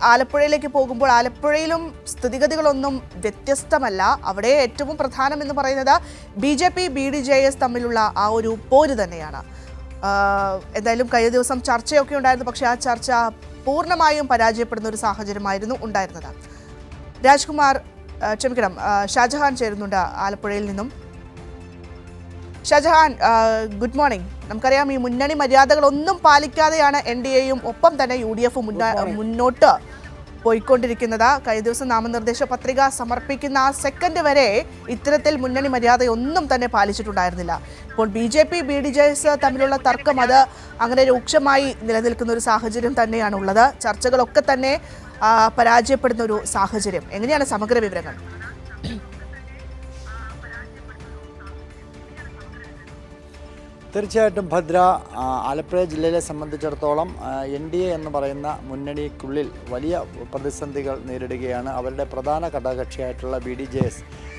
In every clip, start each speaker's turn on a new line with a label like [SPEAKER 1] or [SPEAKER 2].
[SPEAKER 1] ആലപ്പുഴയിലേക്ക് പോകുമ്പോൾ ആലപ്പുഴയിലും സ്ഥിതിഗതികളൊന്നും വ്യത്യസ്തമല്ല. അവിടെ ഏറ്റവും പ്രധാനമെന്ന് പറയുന്നത് BJP BDJS തമ്മിലുള്ള ആ ഒരു പോര് തന്നെയാണ്. എന്തായാലും കഴിഞ്ഞ ദിവസം ചർച്ചയൊക്കെ ഉണ്ടായിരുന്നു. പക്ഷേ ആ ചർച്ച പൂർണ്ണമായും പരാജയപ്പെടുന്ന ഒരു സാഹചര്യമായിരുന്നു ഉണ്ടായിരുന്നത്. ഷാജഹാൻ ചേരുന്നുണ്ട് ആലപ്പുഴയിൽ നിന്നും. Shajahan, good morning. നമുക്കറിയാം, ഈ മുന്നണി മര്യാദകളൊന്നും പാലിക്കാതെയാണ് NDAയും ഒപ്പം തന്നെ UDF മുന്നോട്ട് പോയിക്കൊണ്ടിരിക്കുന്നത്. കഴിഞ്ഞ ദിവസം നാമനിർദ്ദേശ പത്രിക സമർപ്പിക്കുന്ന ആ സെക്കൻഡ് വരെ ഇത്തരത്തിൽ മുന്നണി മര്യാദയൊന്നും തന്നെ പാലിച്ചിട്ടുണ്ടായിരുന്നില്ല. ഇപ്പോൾ BJP BDJS തമ്മിലുള്ള തർക്കം അത് അങ്ങനെ രൂക്ഷമായി നിലനിൽക്കുന്ന ഒരു സാഹചര്യം തന്നെയാണുള്ളത്. ചർച്ചകളൊക്കെ തന്നെ പരാജയപ്പെടുന്ന ഒരു സാഹചര്യം. എങ്ങനെയാണ് സമഗ്ര വിവരങ്ങൾ?
[SPEAKER 2] തീർച്ചയായിട്ടും ഭദ്ര, ആലപ്പുഴ ജില്ലയെ സംബന്ധിച്ചിടത്തോളം NDA എന്ന് പറയുന്ന മുന്നണിക്കുള്ളിൽ വലിയ പ്രതിസന്ധികൾ നേരിടുകയാണ്. അവരുടെ പ്രധാന ഘടകകക്ഷിയായിട്ടുള്ള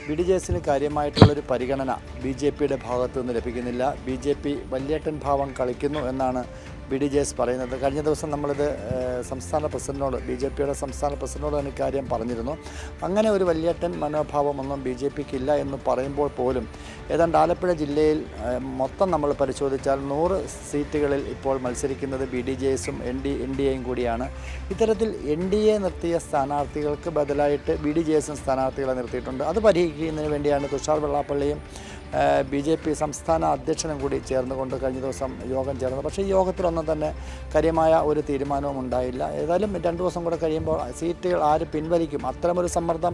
[SPEAKER 2] BDJSന് കാര്യമായിട്ടുള്ളൊരു പരിഗണന BJPയുടെ ഭാഗത്തു നിന്ന് ലഭിക്കുന്നില്ല. BJP വല്യേട്ടൻ ഭാവം കളിക്കുന്നു എന്നാണ് BDJS പറയുന്നത്. കഴിഞ്ഞ ദിവസം നമ്മളിത് സംസ്ഥാന പ്രസിഡന്റിനോട്, BJPയുടെ സംസ്ഥാന പ്രസിഡന്റിനോട് തന്നെ കാര്യം പറഞ്ഞിരുന്നു. അങ്ങനെ ഒരു വല്യേട്ടൻ മനോഭാവമൊന്നും BJPക്ക് ഇല്ല എന്ന് പറയുമ്പോൾ പോലും ഏതാണ്ട് ആലപ്പുഴ ജില്ലയിൽ മൊത്തം നമ്മൾ പരിശോധിച്ചാൽ 100 സീറ്റുകളിൽ ഇപ്പോൾ മത്സരിക്കുന്നത് BDJSും NDAയും കൂടിയാണ്. ഇത്തരത്തിൽ NDA നിർത്തിയ സ്ഥാനാർത്ഥികൾക്ക് ബദലായിട്ട് BDJSും സ്ഥാനാർത്ഥികളെ നിർത്തിയിട്ടുണ്ട്. അത് പരിഹരിക്കുന്നതിന് വേണ്ടിയാണ് തുഷാർ വെള്ളാപ്പള്ളിയും BJP സംസ്ഥാന അധ്യക്ഷനും കൂടി ചേർന്നുകൊണ്ട് കഴിഞ്ഞ ദിവസം യോഗം ചേർന്നത്. പക്ഷേ ഈ യോഗത്തിലൊന്നും തന്നെ കാര്യമായ ഒരു തീരുമാനവും ഉണ്ടായില്ല. ഏതായാലും 2 ദിവസം കൂടെ കഴിയുമ്പോൾ സീറ്റുകൾ ആര് പിൻവലിക്കും, അത്തരമൊരു സമ്മർദ്ദം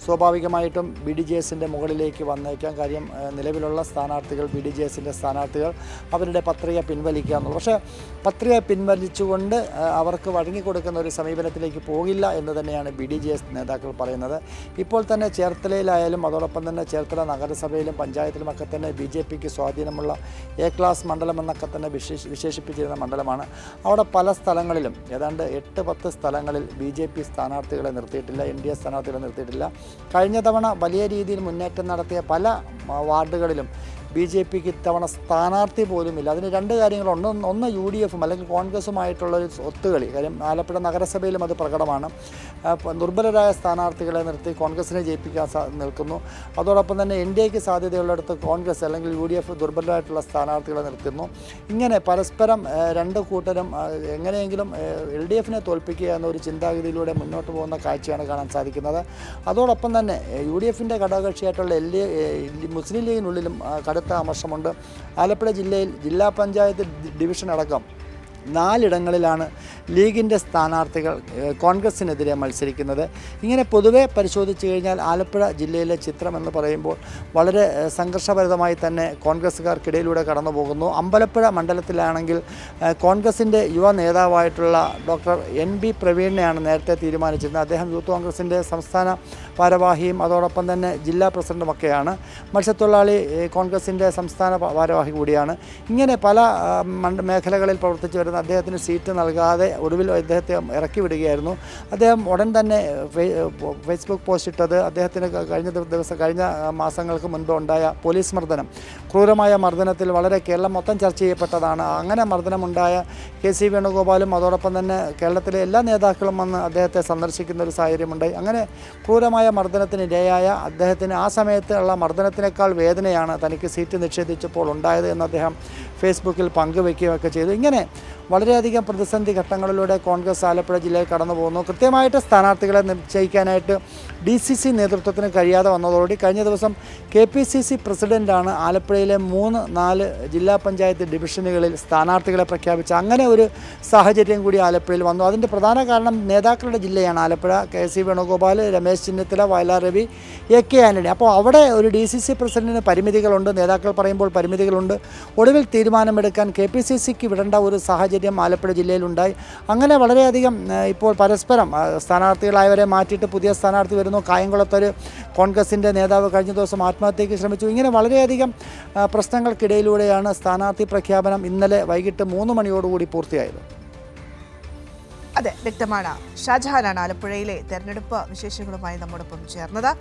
[SPEAKER 2] സ്വാഭാവികമായിട്ടും BDJSൻ്റെ മുകളിലേക്ക് വന്നേക്കാം. കാര്യം നിലവിലുള്ള സ്ഥാനാർത്ഥികൾ, BDJSൻ്റെ സ്ഥാനാർത്ഥികൾ അവരുടെ പത്രിക പിൻവലിക്കുക എന്നുള്ളത്. പക്ഷേ പത്രിക പിൻവലിച്ചുകൊണ്ട് അവർക്ക് വഴങ്ങിക്കൊടുക്കുന്ന ഒരു സമീപനത്തിലേക്ക് പോകില്ല എന്ന് തന്നെയാണ് BDJS നേതാക്കൾ പറയുന്നത്. ഇപ്പോൾ തന്നെ ചേർത്തലയിലായാലും അതോടൊപ്പം തന്നെ ചേർത്തല നഗരസഭയിലും പഞ്ചായത്തിലും ഒക്കെ തന്നെ BJPക്ക് സ്വാധീനമുള്ള A ക്ലാസ് മണ്ഡലം എന്നൊക്കെ തന്നെ വിശേഷിപ്പിച്ചിരുന്ന മണ്ഡലമാണ്. അവിടെ പല സ്ഥലങ്ങളിലും ഏതാണ്ട് 8-10 സ്ഥലങ്ങളിൽ BJP സ്ഥാനാർത്ഥികളെ നിർത്തിയിട്ടില്ല, NDA സ്ഥാനാർത്ഥികളെ നിർത്തിയിട്ടില്ല. കഴിഞ്ഞ തവണ വലിയ രീതിയിൽ മുന്നേറ്റം നടത്തിയ പല വാർഡുകളിലും BJPക്ക് ഇത്തവണ സ്ഥാനാർത്ഥി പോലുമില്ല. അതിന് 2 കാര്യങ്ങളുണ്ട്. ഒന്ന് UDFും അല്ലെങ്കിൽ കോൺഗ്രസുമായിട്ടുള്ളൊരു ഒത്തുകളി. കാര്യം ആലപ്പുഴ നഗരസഭയിലും അത് പ്രകടമാണ്. ദുർബലരായ സ്ഥാനാർത്ഥികളെ നിർത്തി കോൺഗ്രസിനെ ജയിപ്പിക്കാൻ നിൽക്കുന്നു. അതോടൊപ്പം തന്നെ NDAക്ക് സാധ്യതയുള്ളിടത്ത് കോൺഗ്രസ് അല്ലെങ്കിൽ UDF ദുർബലരായിട്ടുള്ള സ്ഥാനാർത്ഥികളെ നിർത്തുന്നു. ഇങ്ങനെ പരസ്പരം 2 കൂട്ടരും എങ്ങനെയെങ്കിലും LDFനെ തോൽപ്പിക്കുക എന്നൊരു ചിന്താഗതിയിലൂടെ മുന്നോട്ട് പോകുന്ന കാഴ്ചയാണ് കാണാൻ സാധിക്കുന്നത്. അതോടൊപ്പം തന്നെ UDFിൻ്റെ ഘടകകക്ഷിയായിട്ടുള്ള മുസ്ലിം ലീഗിനുള്ളിലും കടുത്ത അമർഷമുണ്ട്. ആലപ്പുഴ ജില്ലയിൽ ജില്ലാ പഞ്ചായത്ത് ഡിവിഷൻ അടക്കം 4 ഇടങ്ങളിലാണ് ലീഗിൻ്റെ സ്ഥാനാർത്ഥികൾ കോൺഗ്രസിനെതിരെ മത്സരിക്കുന്നത്. ഇങ്ങനെ പൊതുവെ പരിശോധിച്ച് കഴിഞ്ഞാൽ ആലപ്പുഴ ജില്ലയിലെ ചിത്രം എന്ന് പറയുമ്പോൾ വളരെ സംഘർഷഭരിതമായി തന്നെ കോൺഗ്രസ്സുകാർക്കിടയിലൂടെ കടന്നു പോകുന്നു. അമ്പലപ്പുഴ മണ്ഡലത്തിലാണെങ്കിൽ കോൺഗ്രസിൻ്റെ യുവ നേതാവായിട്ടുള്ള ഡോക്ടർ NB പ്രവീണിനെയാണ് നേരത്തെ തീരുമാനിച്ചിരുന്നത്. അദ്ദേഹം യൂത്ത് കോൺഗ്രസിൻ്റെ സംസ്ഥാന ഭാരവാഹിയും അതോടൊപ്പം തന്നെ ജില്ലാ പ്രസിഡൻറ്റുമൊക്കെയാണ്. മത്സ്യത്തൊഴിലാളി കോൺഗ്രസിൻ്റെ സംസ്ഥാന ഭാരവാഹി കൂടിയാണ്. ഇങ്ങനെ പല മേഖലകളിൽ പ്രവർത്തിച്ചു വരുന്ന അദ്ദേഹത്തിന് സീറ്റ് നൽകാതെ ഒടുവിൽ അദ്ദേഹത്തെ ഇറക്കി വിടുകയായിരുന്നു. അദ്ദേഹം ഉടൻ തന്നെ ഫേസ്ബുക്ക് പോസ്റ്റ് ഇട്ടത് അദ്ദേഹത്തിന് കഴിഞ്ഞ മാസങ്ങൾക്ക് മുൻപ് ഉണ്ടായ പോലീസ് മർദ്ദനം, ക്രൂരമായ മർദ്ദനത്തിൽ വളരെ കേരളം മൊത്തം ചർച്ച ചെയ്യപ്പെട്ടതാണ്. അങ്ങനെ മർദ്ദനമുണ്ടായ KC വേണുഗോപാലും അതോടൊപ്പം തന്നെ കേരളത്തിലെ എല്ലാ നേതാക്കളും വന്ന് അദ്ദേഹത്തെ സന്ദർശിക്കുന്ന ഒരു സാഹചര്യമുണ്ടായി. അങ്ങനെ ക്രൂരമായ മർദ്ദനത്തിന് ഇരയായ അദ്ദേഹത്തിന് ആ സമയത്ത് ഉള്ള മർദ്ദനത്തിനേക്കാൾ വേദനയാണ് തനിക്ക് സീറ്റ് നിഷേധിച്ചപ്പോൾ ഉണ്ടായത് എന്ന് അദ്ദേഹം ഫേസ്ബുക്കിൽ പങ്കുവയ്ക്കുകയൊക്കെ ചെയ്തു. ഇങ്ങനെ വളരെയധികം പ്രതിസന്ധി ഘട്ടങ്ങളിലൂടെ കോൺഗ്രസ് ആലപ്പുഴ ജില്ലയിൽ കടന്നു പോകുന്നു. കൃത്യമായിട്ട് സ്ഥാനാർത്ഥികളെ നിശ്ചയിക്കാനായിട്ട് DCC നേതൃത്വത്തിന് കഴിയാതെ വന്നതോടുകൂടി കഴിഞ്ഞ ദിവസം KPCC പ്രസിഡൻ്റാണ് ആലപ്പുഴയിലെ 3-4 ജില്ലാ പഞ്ചായത്ത് ഡിവിഷനുകളിൽ സ്ഥാനാർത്ഥികളെ പ്രഖ്യാപിച്ച അങ്ങനെ ഒരു സാഹചര്യം കൂടി ആലപ്പുഴയിൽ വന്നു. അതിൻ്റെ പ്രധാന കാരണം നേതാക്കളുടെ ജില്ലയാണ് ആലപ്പുഴ. KC Venugopal, Ramesh Chennithala, Vayalar Ravi, AK Antony. അപ്പോൾ അവിടെ ഒരു DCC പ്രസിഡന്റിന് പരിമിതികളുണ്ട്, നേതാക്കൾ പറയുമ്പോൾ പരിമിതികളുണ്ട്. ഒടുവിൽ തീരുമാനമെടുക്കാൻ KPCCക്ക് വിടേണ്ട ഒരു സാഹചര്യം ആലപ്പുഴ ജില്ലയിലുണ്ടായി. അങ്ങനെ വളരെയധികം ഇപ്പോൾ പരസ്പരം സ്ഥാനാർത്ഥികളായവരെ മാറ്റിയിട്ട് പുതിയ സ്ഥാനാർത്ഥി വരുന്നു. കായംകുളത്തൊരു കോൺഗ്രസിൻ്റെ നേതാവ് കഴിഞ്ഞ ദിവസം ആത്മഹത്യയ്ക്ക് ശ്രമിച്ചു. ഇങ്ങനെ വളരെയധികം പ്രശ്നങ്ങൾക്കിടയിലൂടെയാണ് സ്ഥാനാർത്ഥി പ്രഖ്യാപനം ഇന്നലെ വൈകിട്ട് 3 മണിയോടുകൂടി പൂർത്തിയായത്.
[SPEAKER 1] അതെ, വ്യക്തമാണ്. ഷാജഹാനാണ് ആലപ്പുഴയിലെ തെരഞ്ഞെടുപ്പ് വിശേഷങ്ങളുമായി നമ്മോടൊപ്പം ചേർന്നത്.